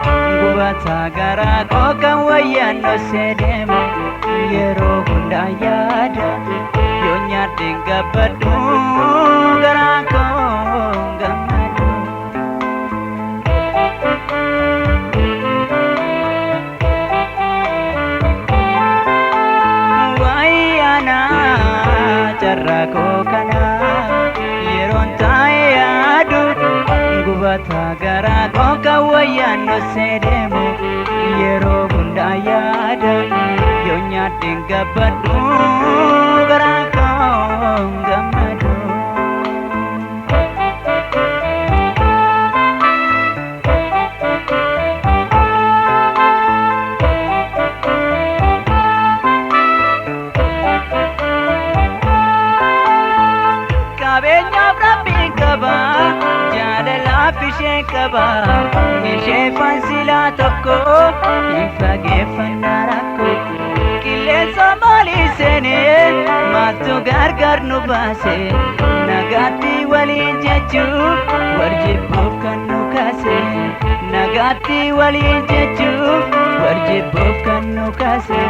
gubata gara kokan wayano sedemo yero hunda yada yonya dinga badu gara ko gamadu wayana jarra ko kana yeron tayadu gubata gara kokan wayano sedemo yero hunda yada yonya dinga badu gara ko gamadu kabenya rabbi kaba jalala fishe kaba nishe fansila tokko ifage fanarako kille somali sene matu gargar nu base nagati wali jechu warjibu kanu kase nagati wali jechu warjibu kanu kase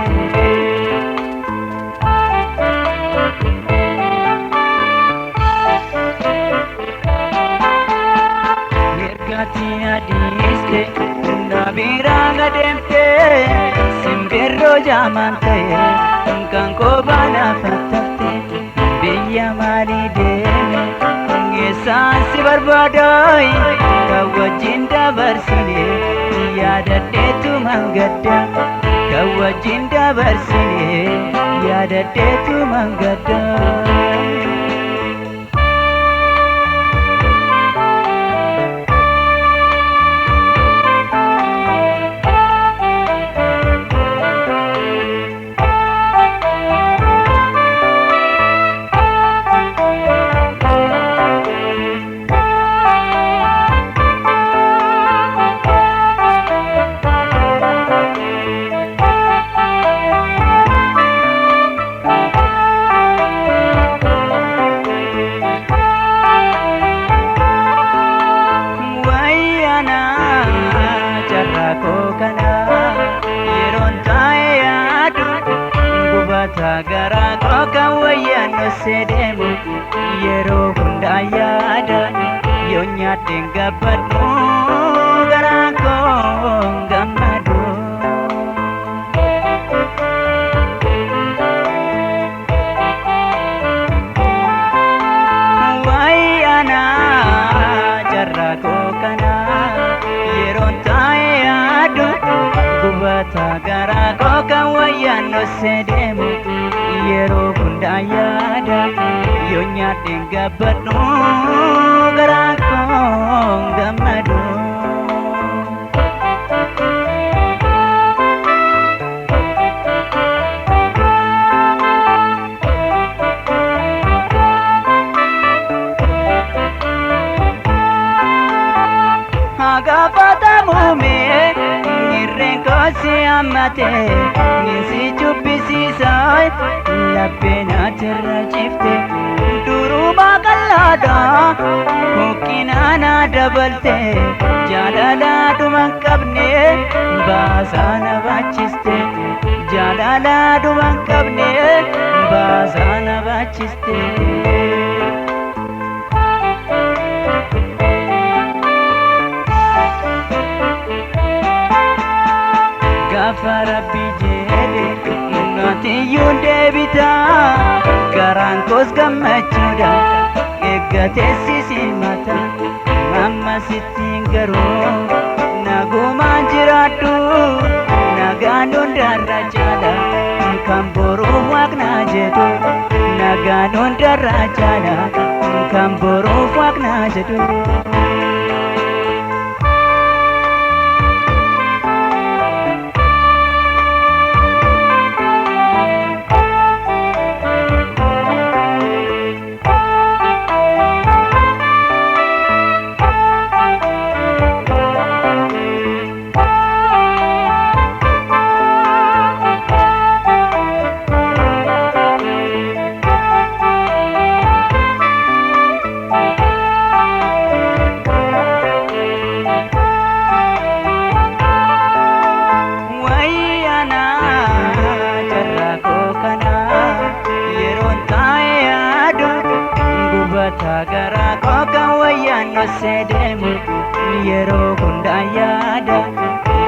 adiste nabira gademte simbirro jamante kanko bana fatate biya mali de ngesa si barbadai kawajinda barsine yadate tu mangadda kawajinda barsine yadate tu mangadda gara kokan wayano sedemo yero hunda yada yonya dinga badu gara ko gamadu wayana jarra kokana yeron tayadu gubata gara kokan wayano sedemo yero hunda yada yonya dinga badu gara ko gamadu agafata mume nirrenko si amate nisi chubbisi sai lappena terra chifte duruma kallada kokkinana dabalte jalala duman qabne baasana bachiste jalala duman qabne baasana bachiste Rabbi jede ngati yunde bita garankos gammachuda eggate sisimata amma sittingaro naguma jiratu naganun darajala kamboru wagna jedu naganun darajala kamboru wagna jedu Gubata gara kokan wayan no sedemu Yero hunda yada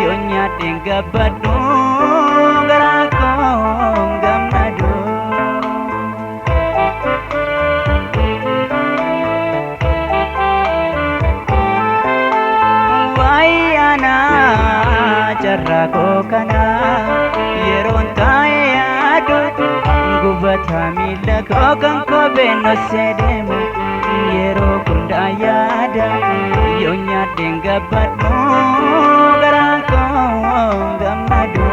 Yonya denga badu gara kong gamadu Wayana jarra kokana Yeron tayadu Gubata mila kokan kobe no sedemu Yero hunda yada Yonya denga badu gara kong gamadu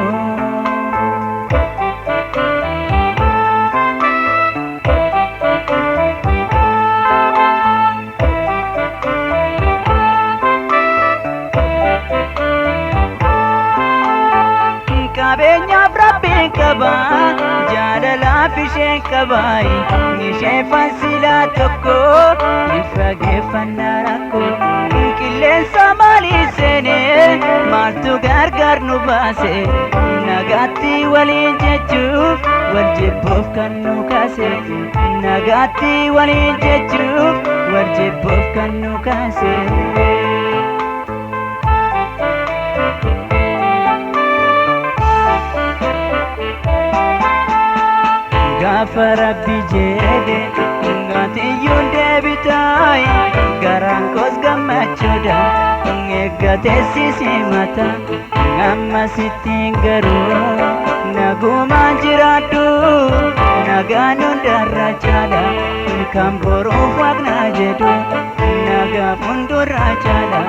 Kabenya brabe kaba jadala fishe kabai nishe fasila toko ifage fanarako kille samali sene martu gargar nubase nagati wali jechu waljibuf kanu kase nagati wali jechu waljibuf kanu kase Farabbi jede ngati yunde bitai garang kos gamachuda ngegate sisimata ngamma sitingaru naguma jiradu naganu darajada kamboro wagna jedu naga mundur rajada